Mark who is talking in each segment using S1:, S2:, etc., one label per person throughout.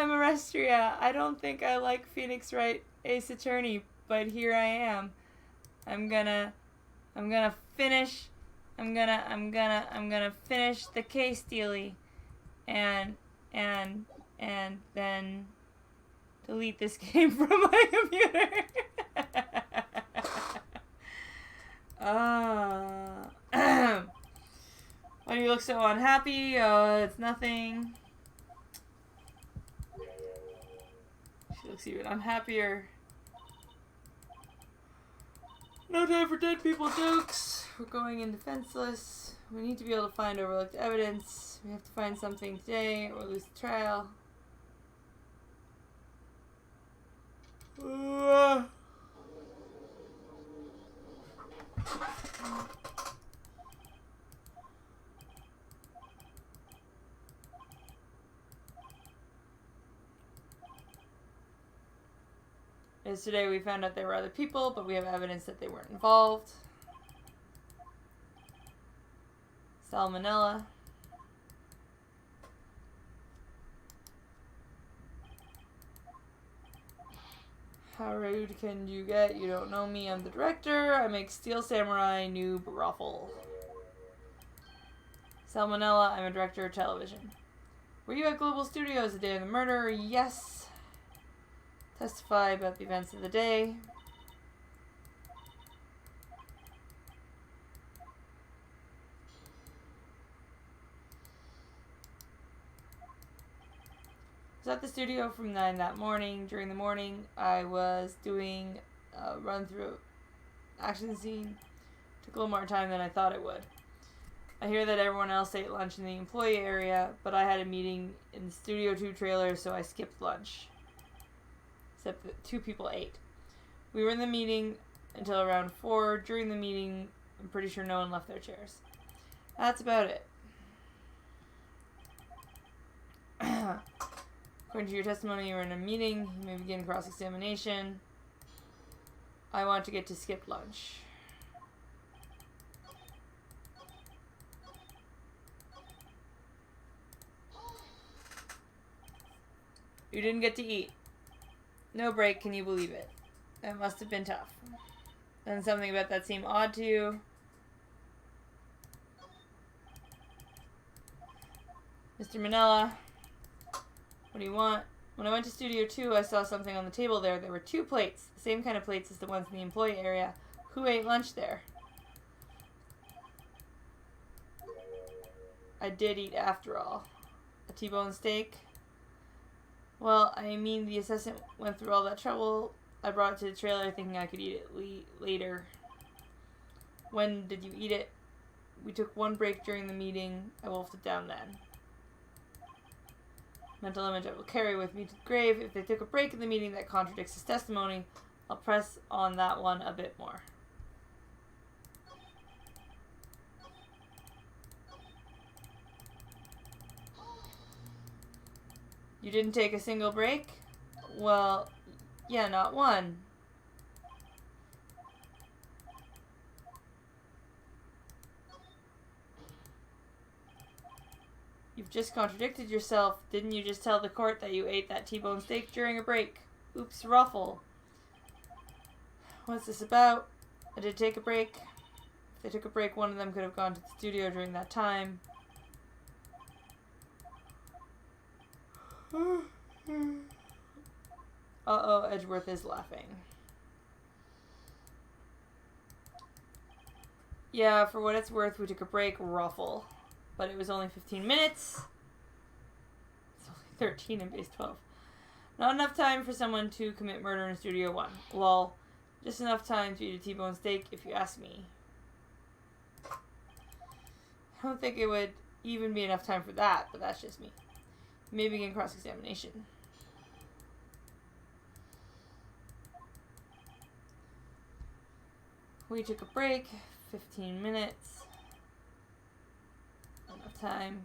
S1: I'm Orestria. I don't think I like Pheonix Wright, Ace Attorney, but here I am. I'm gonna finish. I'm gonna finish the case, Dealy, and and then delete this game from my computer. Why do you look so unhappy? It's nothing. She looks even unhappier. No time for dead people jokes. We're going in defenseless. We need to be able to find overlooked evidence. We have to find something today or lose the trial. Yesterday we found out there were other people, but we have evidence that they weren't involved. Salmonella. How rude can you get? You don't know me. I'm the director. I make Steel Samurai Noob Ruffle. Salmonella. I'm a director of television. Were you at Global Studios the day of the murder? Yes. Testify about the events of the day. I was at the studio from 9 that morning. During the morning, I was doing a run-through action scene. Took a little more time than I thought it would. I hear that everyone else ate lunch in the employee area, but I had a meeting in the Studio 2 trailer, so I skipped lunch. Except that 2 people ate. We were in the meeting until around 4. During the meeting, I'm pretty sure no one left their chairs. That's about it. According to your testimony, you were in a meeting. You may begin cross-examination. I want to get to skipped lunch. You didn't get to eat. No break, can you believe it? That must have been tough. And something about that seemed odd to you. Mr. Manella, what do you want? When I went to Studio 2, I saw something on the table there. There were 2 plates, the same kind of plates as the ones in the employee area. Who ate lunch there? I did eat after all. A T-bone steak? Well, I mean, the assistant went through all that trouble. I brought it to the trailer thinking I could eat it later. When did you eat it? We took 1 break during the meeting. I wolfed it down then. Mental image I will carry with me to the grave. If they took a break in the meeting that contradicts his testimony, I'll press on that one a bit more. You didn't take a single break? Well, yeah, not one. You've just contradicted yourself. Didn't you just tell the court that you ate that T-bone steak during a break? Oops, ruffle. What's this about? I did take a break. If they took a break, one of them could have gone to the studio during that time. Uh-oh, Edgeworth is laughing. Yeah, for what it's worth, we took a break, ruffle. But it was only 15 minutes. It's only 13 in base 12. Not enough time for someone to commit murder in Studio 1. Lol. Just enough time to eat a T-bone steak, if you ask me. I don't think it would even be enough time for that, but that's just me. May begin cross-examination. We took a break, 15 minutes. Enough time.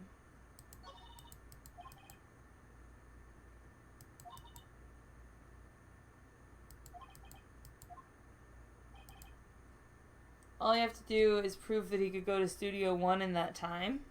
S1: All you have to do is prove that he could go to Studio 1 in that time.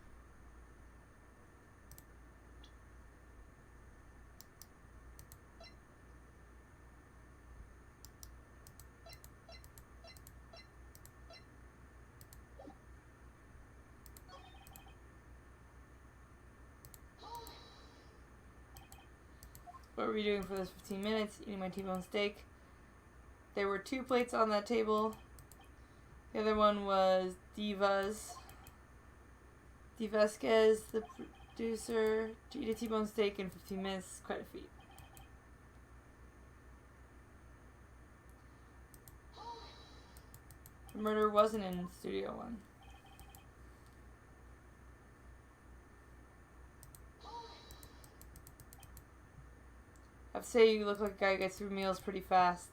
S1: What were we doing for those 15 minutes? Eating my T-bone steak. There were 2 plates on that table. The other one was Divasquez, the producer. To eat a T-bone steak in 15 minutes is quite a feat. The murder wasn't in Studio One. I have to say, you look like a guy who gets through meals pretty fast.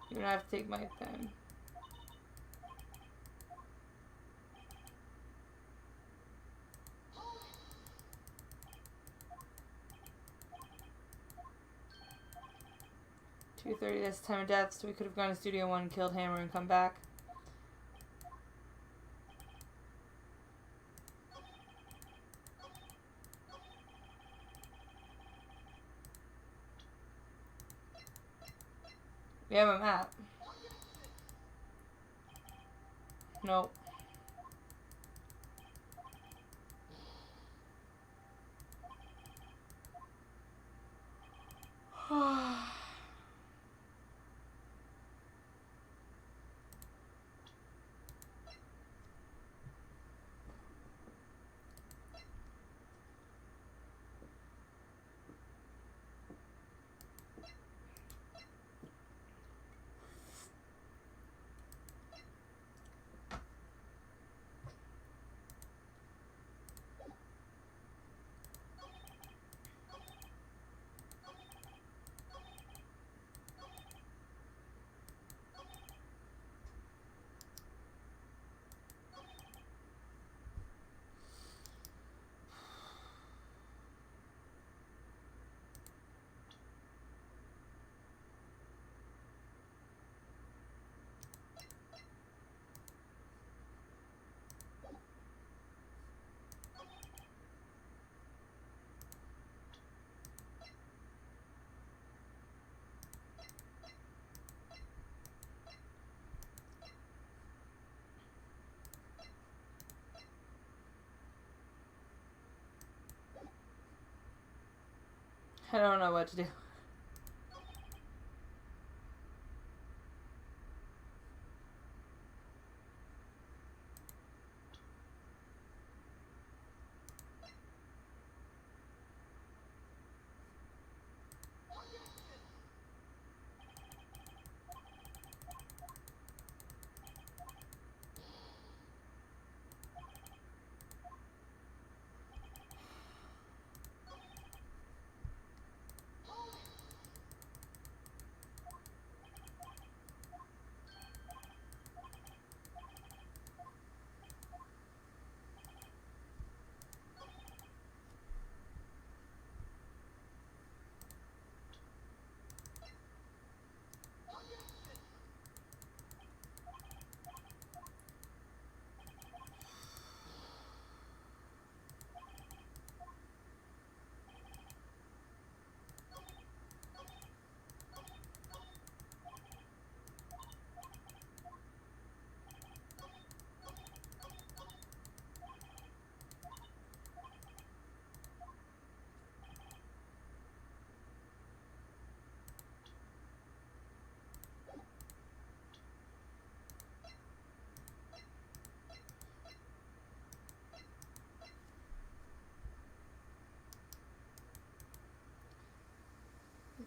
S1: You're gonna have to take my time. $2:30, that's the time of death, so we could have gone to Studio One, killed Hammer, and come back. We have a map. Nope. I don't know what to do.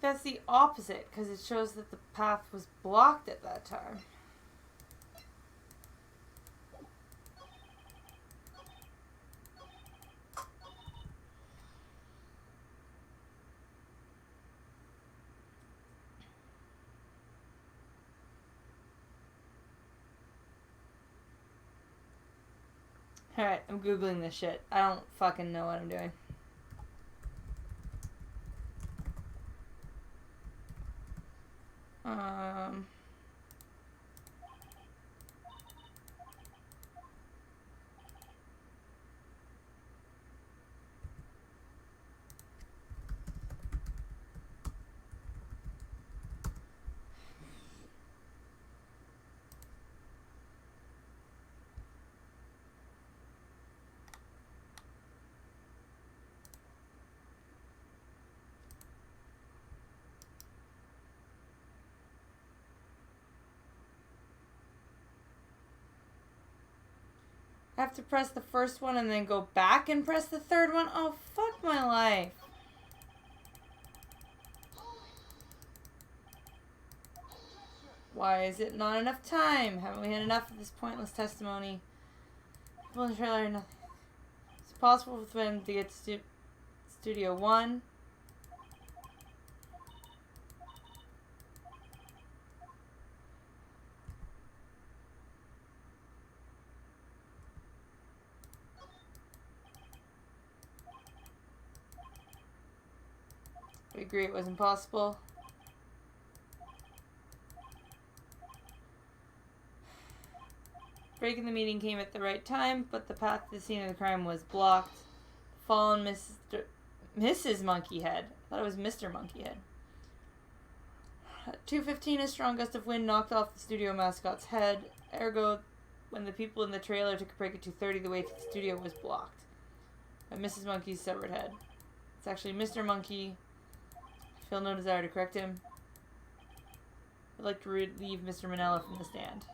S1: That's the opposite, because it shows that the path was blocked at that time. Alright, I'm Googling this shit. I don't fucking know what I'm doing. I have to press the first one and then go back and press the third one? Oh, fuck my life. Why is it not enough time? Haven't we had enough of this pointless testimony? People in the trailer are nothing. It's possible for them to get to Studio 1. We agree it was impossible. Breaking the meeting came at the right time, but the path to the scene of the crime was blocked. Fallen Mrs. Monkeyhead. I thought it was Mr. Monkeyhead. 2:15, a strong gust of wind knocked off the studio mascot's head. Ergo, when the people in the trailer took a break at 2:30, the way to the studio was blocked by Mrs. Monkey's severed head. It's actually Mr. Monkey. I feel no desire to correct him. I'd like to relieve Mr. Manella from the stand.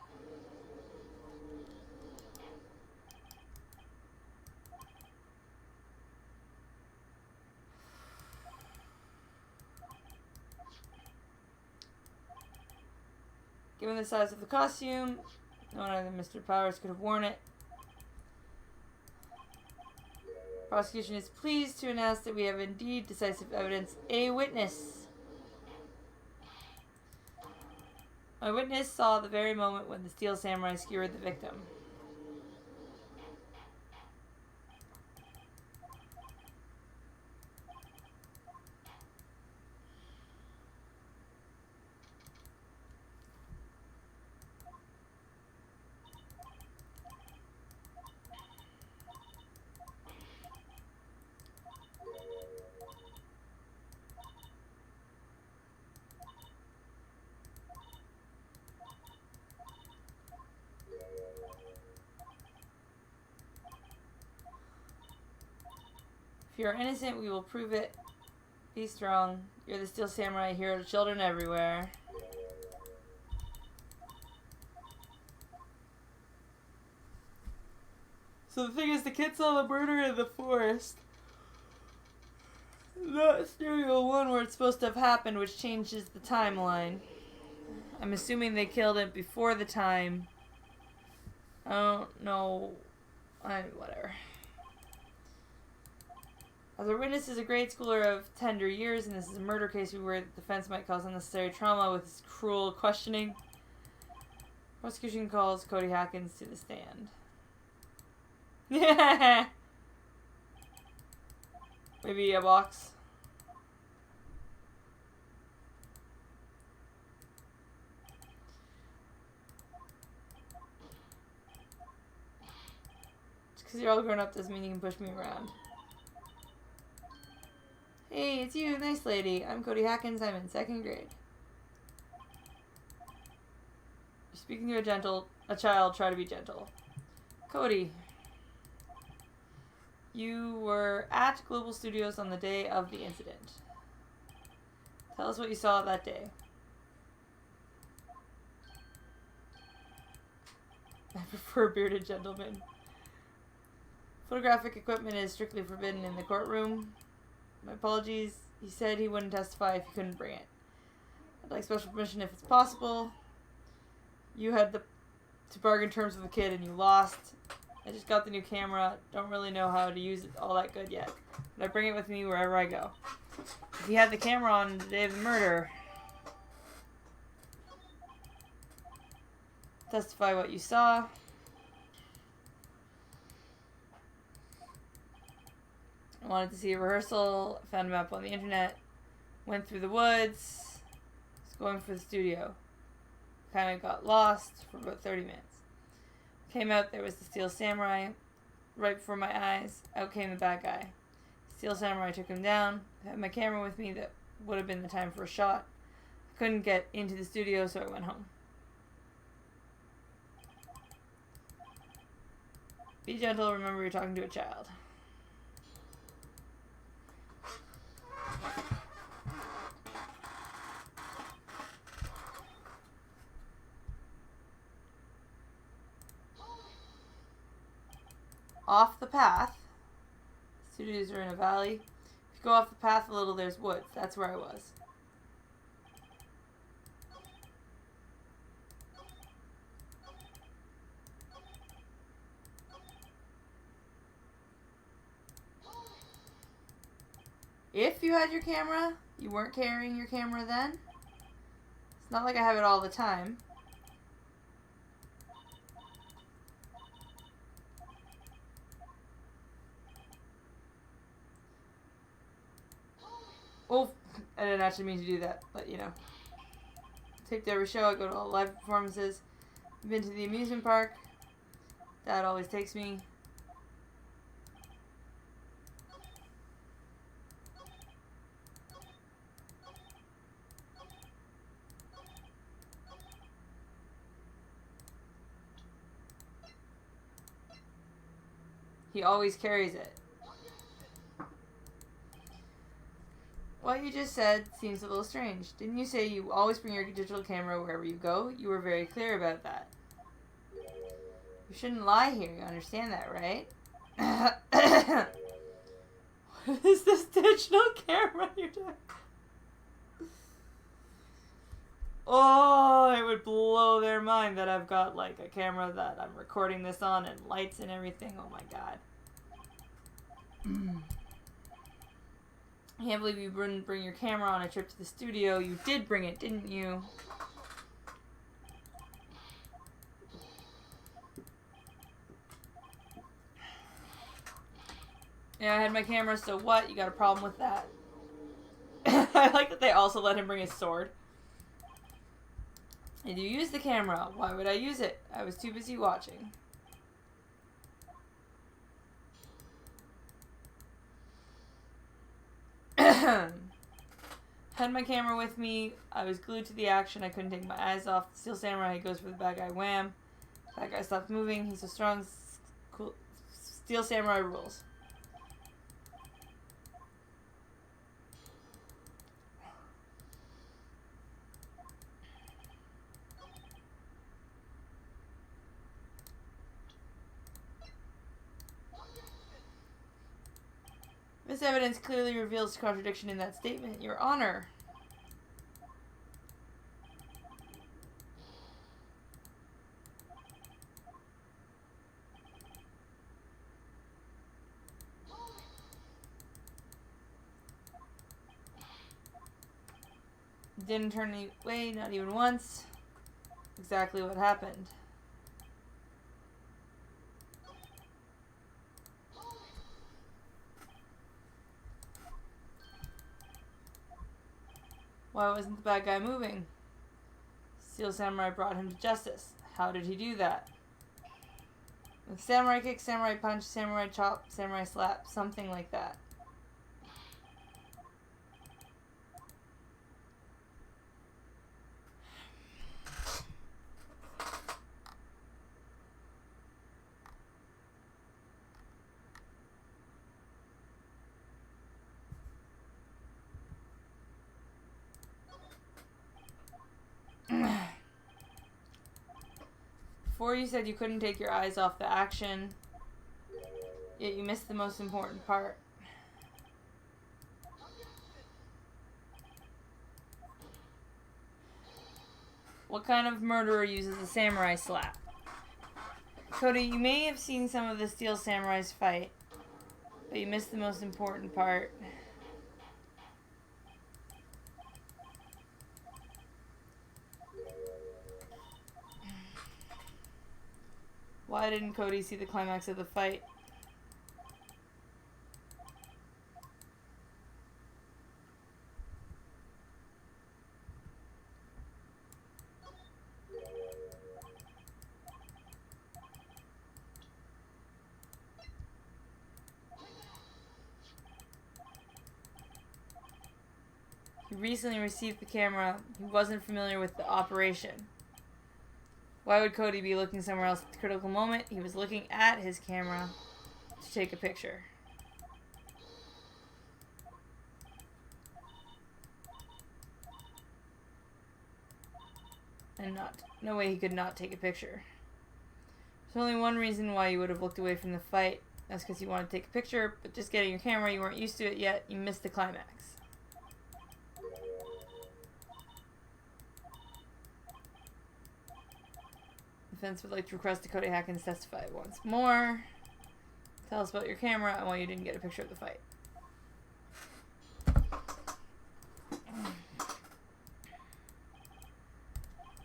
S1: Given the size of the costume, no one other than Mr. Powers could have worn it. Prosecution is pleased to announce that we have indeed decisive evidence. A witness. My witness saw the very moment when the steel samurai skewered the victim. If you are innocent, we will prove it. Be strong. You're the steel samurai hero to children everywhere. So the thing is, the kid saw the murder in the forest. Not Studio 1 where it's supposed to have happened, which changes the timeline. I'm assuming they killed it before the time. I don't know. Whatever. As our witness is a grade schooler of tender years, and this is a murder case, we worry that the defense might cause unnecessary trauma with its cruel questioning. Prosecution calls Cody Hackins to the stand. Yeah. Maybe a box. Just because you're all grown up doesn't mean you can push me around. Hey, it's you, nice lady. I'm Cody Hackins. I'm in 2nd grade. You're speaking to a child. Try to be gentle. Cody, you were at Global Studios on the day of the incident. Tell us what you saw that day. I prefer bearded gentlemen. Photographic equipment is strictly forbidden in the courtroom. My apologies. He said he wouldn't testify if you couldn't bring it. I'd like special permission if it's possible. You had to bargain terms with the kid and you lost. I just got the new camera. Don't really know how to use it all that good yet. But I bring it with me wherever I go. If you had the camera on the day of the murder, testify what you saw. I wanted to see a rehearsal, found a map on the internet, went through the woods, was going for the studio. Kind of got lost for about 30 minutes. Came out, there was the Steel Samurai. Right before my eyes, out came the bad guy. Steel Samurai took him down. I had my camera with me, that would have been the time for a shot. I couldn't get into the studio, so I went home. Be gentle, remember you're talking to a child. off the path. Studios are in a valley. If you go off the path a little, there's woods. That's where I was. If you had your camera, you weren't carrying your camera then. It's not like I have it all the time. Oh, I didn't actually mean to do that, but you know. Take to every show, I go to all live performances. I've been to the amusement park. Dad always takes me. He always carries it. What you just said seems a little strange. Didn't you say you always bring your digital camera wherever you go? You were very clear about that. You shouldn't lie here, you understand that, right? What is this digital camera you're doing? Oh, it would blow their mind that I've got like a camera that I'm recording this on and lights and everything. Oh my god. I can't believe you wouldn't bring your camera on a trip to the studio. You did bring it, didn't you? Yeah, I had my camera, so what? You got a problem with that? I like that they also let him bring his sword. Did you use the camera? Why would I use it? I was too busy watching. Had my camera with me. I was glued to the action. I couldn't take my eyes off. The Steel Samurai goes for the bad guy. Wham. Bad guy stopped moving. He's so strong. Cool. Steel Samurai rules. This evidence clearly reveals contradiction in that statement. Your Honor. Didn't turn away, not even once. Exactly what happened. Why wasn't the bad guy moving? Steel Samurai brought him to justice. How did he do that? With samurai kick, samurai punch, samurai chop, samurai slap, something like that. Before you said you couldn't take your eyes off the action, yet you missed the most important part. What kind of murderer uses a samurai slap? Cody, you may have seen some of the Steel Samurais fight, but you missed the most important part. Why didn't Cody see the climax of the fight? He recently received the camera. He wasn't familiar with the operation. Why would Cody be looking somewhere else at the critical moment? He was looking at his camera to take a picture. And no way he could not take a picture. There's only one reason why you would have looked away from the fight. That's because you wanted to take a picture, but just getting your camera, you weren't used to it yet. You missed the climax. Defense would like to request Dakota Hackins testify once more. Tell us about your camera and why you didn't get a picture of the fight.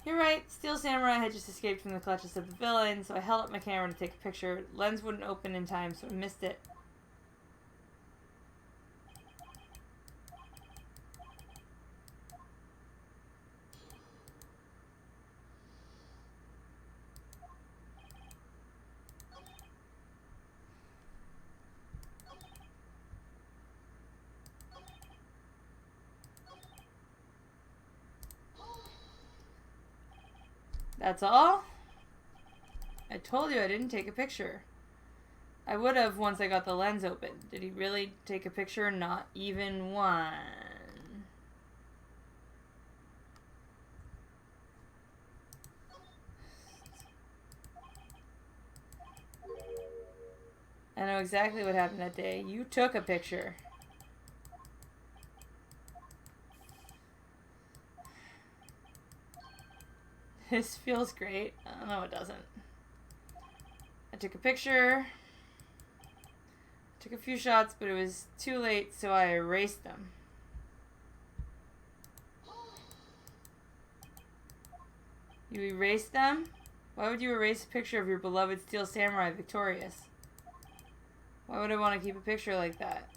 S1: You're right. Steel Samurai had just escaped from the clutches of the villain, so I held up my camera to take a picture. Lens wouldn't open in time, so I missed it. That's all? I told you I didn't take a picture. I would have once I got the lens open. Did he really take a picture? Not even one. I know exactly what happened that day. You took a picture. This feels great. No, it doesn't. I took a picture. Took a few shots, but it was too late, so I erased them. You erased them? Why would you erase a picture of your beloved Steel Samurai victorious? Why would I want to keep a picture like that?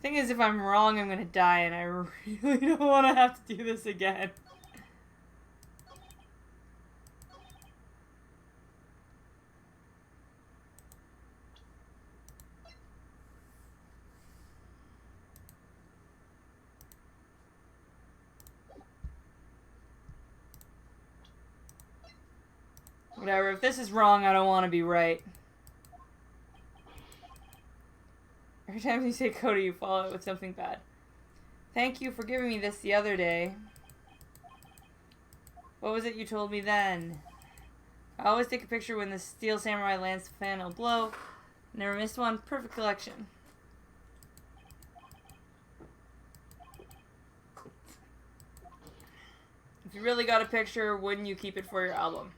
S1: Thing is, if I'm wrong, I'm gonna die, and I really don't want to have to do this again. Whatever, if this is wrong, I don't want to be right. Every time you say Cody, you follow it with something bad. Thank you for giving me this the other day. What was it you told me then? I always take a picture when the Steel Samurai lands the final blow. Never missed one. Perfect collection. If you really got a picture, wouldn't you keep it for your album?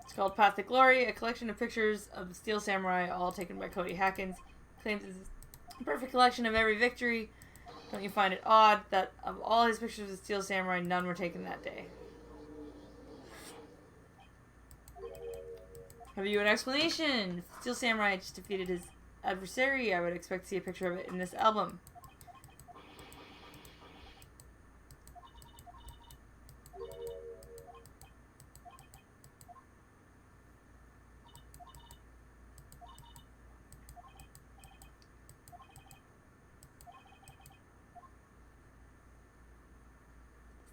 S1: It's called Path to Glory, a collection of pictures of the Steel Samurai, all taken by Cody Hackins. Claims it's a perfect collection of every victory. Don't you find it odd that of all his pictures of the Steel Samurai, none were taken that day? Have you an explanation? If the Steel Samurai just defeated his adversary, I would expect to see a picture of it in this album.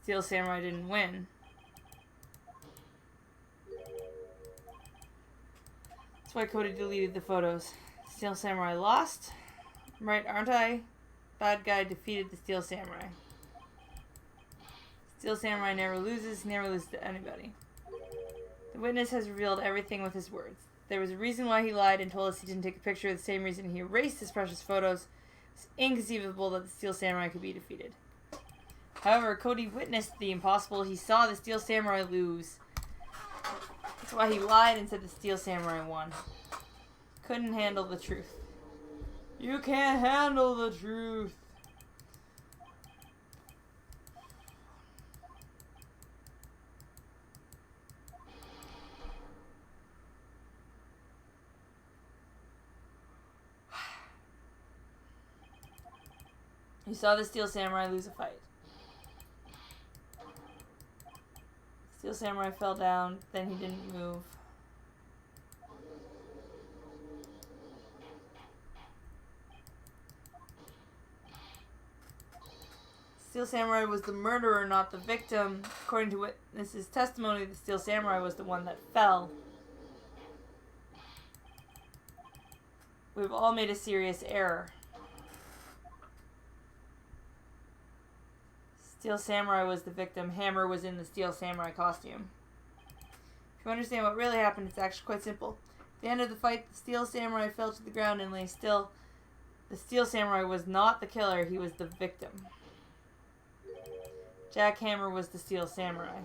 S1: Steel Samurai didn't win. That's why Cody deleted the photos. Steel Samurai lost. Right, aren't I? Bad guy defeated the Steel Samurai. Steel Samurai never loses to anybody. The witness has revealed everything with his words. There was a reason why he lied and told us he didn't take a picture, the same reason he erased his precious photos. It's inconceivable that the Steel Samurai could be defeated. However, Cody witnessed the impossible. He saw the Steel Samurai lose. That's why he lied and said the Steel Samurai won. Couldn't handle the truth. You can't handle the truth. You saw the Steel Samurai lose a fight. Steel Samurai fell down, then he didn't move. Steel Samurai was the murderer, not the victim. According to witnesses' testimony, the Steel Samurai was the one that fell. We've all made a serious error. Steel Samurai was the victim. Hammer was in the Steel Samurai costume. If you understand what really happened, it's actually quite simple. At the end of the fight, the Steel Samurai fell to the ground and lay still. The Steel Samurai was not the killer, he was the victim. Jack Hammer was the Steel Samurai.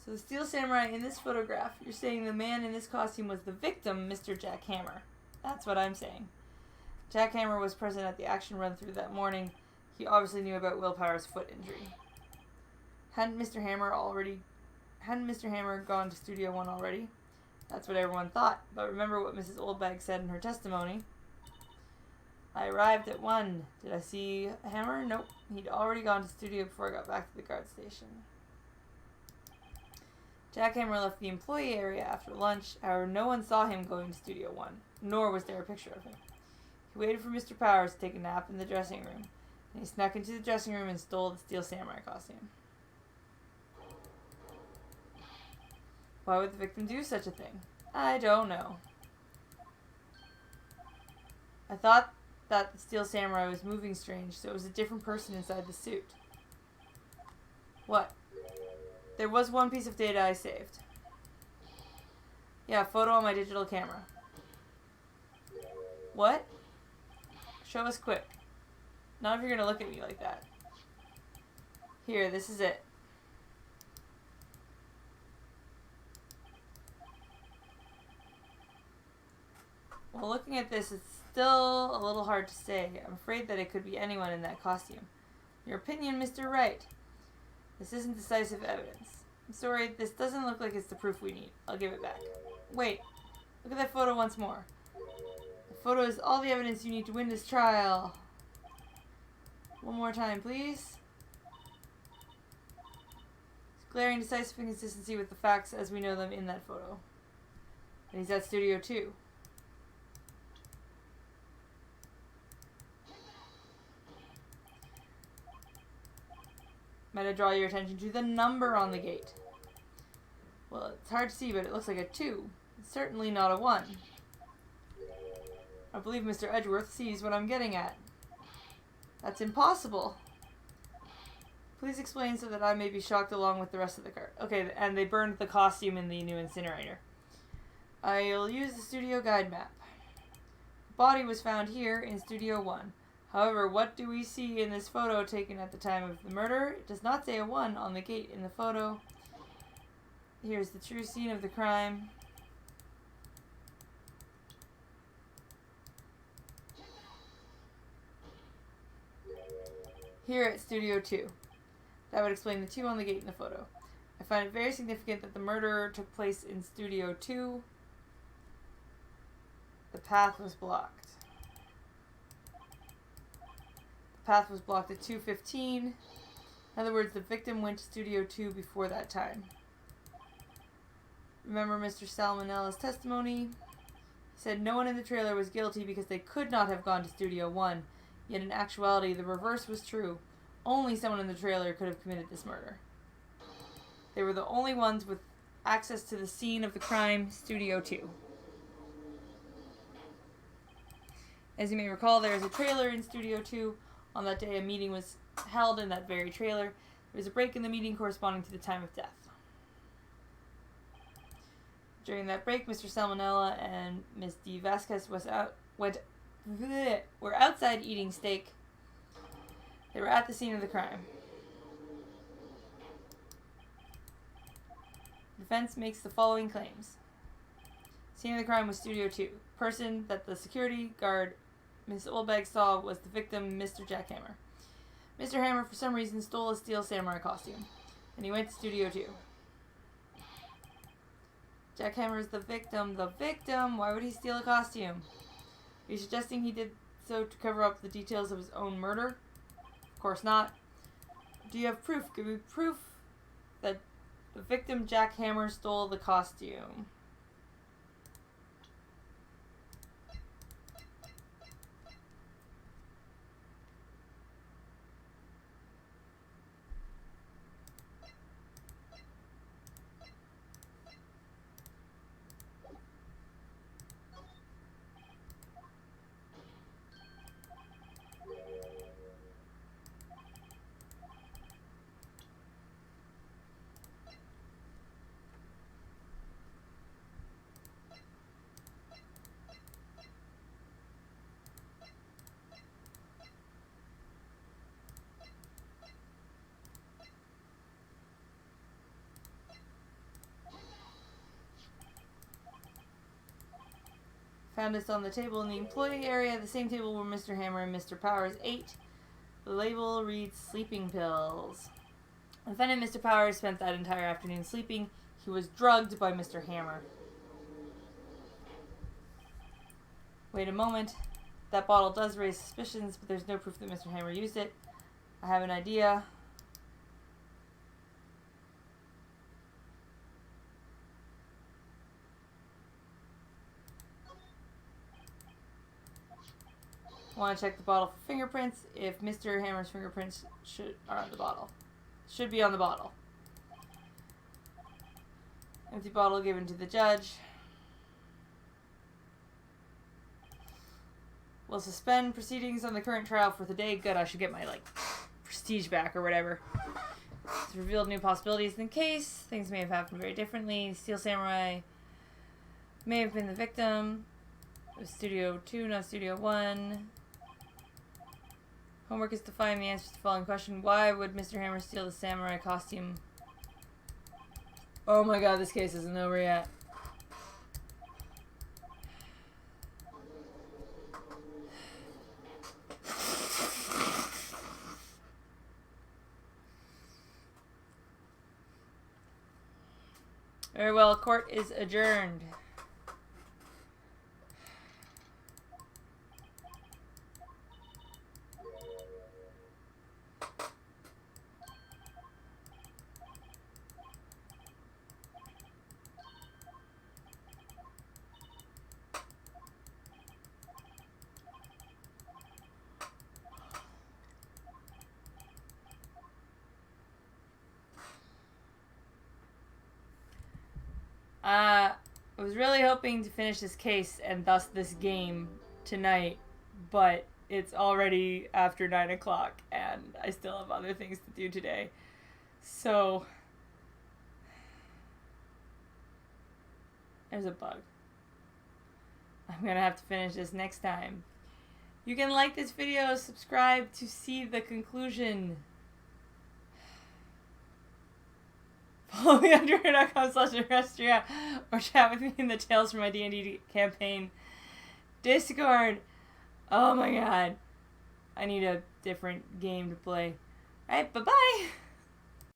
S1: So the Steel Samurai in this photograph, you're saying the man in this costume was the victim, Mr. Jack Hammer. That's what I'm saying. Jack Hammer was present at the action run-through that morning. He obviously knew about Willpower's foot injury. Hadn't Mr. Hammer gone to Studio 1 already? That's what everyone thought. But remember what Mrs. Oldbag said in her testimony. I arrived at 1. Did I see Hammer? Nope. He'd already gone to Studio before I got back to the guard station. Jack Hammer left the employee area after lunch. However, no one saw him going to Studio 1, nor was there a picture of him. He waited for Mr. Powers to take a nap in the dressing room, and he snuck into the dressing room and stole the Steel Samurai costume. Why would the victim do such a thing? I don't know. I thought that the Steel Samurai was moving strange, so it was a different person inside the suit. What? There was one piece of data I saved. Yeah, a photo on my digital camera. What? Show us quick. Not if you're gonna look at me like that. Here, this is it. Well, looking at this, it's still a little hard to say. I'm afraid that it could be anyone in that costume. Your opinion, Mr. Wright. This isn't decisive evidence. I'm sorry, this doesn't look like it's the proof we need. I'll give it back. Wait, look at that photo once more. The photo is all the evidence you need to win this trial. One more time, please. It's glaring decisive inconsistency with the facts as we know them in that photo. And he's at Studio 2. Might I draw your attention to the number on the gate? Well, it's hard to see, but it looks like a 2. It's certainly not a 1. I believe Mr. Edgeworth sees what I'm getting at. That's impossible. Please explain so that I may be shocked along with the rest of the cart. Okay, and they burned the costume in the new incinerator. I'll use the studio guide map. The body was found here in Studio 1. However, what do we see in this photo taken at the time of the murder? It does not say a 1 on the gate in the photo. Here's the true scene of the crime. Here at Studio 2. That would explain the 2 on the gate in the photo. I find it very significant that the murder took place in Studio 2. The path was blocked. The path was blocked at 2:15. In other words, the victim went to Studio 2 before that time. Remember Mr. Salmonella's testimony? He said no one in the trailer was guilty because they could not have gone to Studio 1. Yet in actuality, the reverse was true. Only someone in the trailer could have committed this murder. They were the only ones with access to the scene of the crime, Studio 2. As you may recall, there is a trailer in Studio 2. On that day, a meeting was held in that very trailer. There was a break in the meeting corresponding to the time of death. During that break, Mr. Salmonella and Ms. D. Vasquez were outside eating steak. They were at the scene of the crime. The defense makes the following claims. Scene of the crime was Studio 2. Person that the security guard Ms. Oldbag saw was the victim, Mr. Jack Hammer. Mr. Hammer, for some reason, stole a Steel Samurai costume, and he went to Studio 2. Jack Hammer is the victim. The victim? Why would he steal a costume? Are you suggesting he did so to cover up the details of his own murder? Of course not. Do you have proof? Give me proof that the victim, Jack Hammer, stole the costume. Found this on the table in the employee area, the same table where Mr. Hammer and Mr. Powers ate. The label reads sleeping pills. The defendant, Mr. Powers, spent that entire afternoon sleeping. He was drugged by Mr. Hammer. Wait a moment. That bottle does raise suspicions, but there's no proof that Mr. Hammer used it. I have an idea. I want to check the bottle for fingerprints. If Mr. Hammer's fingerprints are on the bottle. Should be on the bottle. Empty bottle given to the judge. We'll suspend proceedings on the current trial for the day. Good, I should get my, prestige back or whatever. It's revealed new possibilities in the case. Things may have happened very differently. Steel Samurai may have been the victim. It was Studio 2, not Studio 1. Homework is to find the answer to the following question. Why would Mr. Hammer steal the samurai costume? Oh my god, this case isn't over yet. Very well, court is adjourned. I was really hoping to finish this case and thus this game tonight, but it's already after 9 o'clock and I still have other things to do today. So, there's a bug. I'm gonna have to finish this next time. You can like this video, subscribe to see the conclusion. Follow me on twitter.com/Orestria or chat with me in the Tales from my D&D campaign Discord. Oh my god. I need a different game to play. Alright, bye-bye!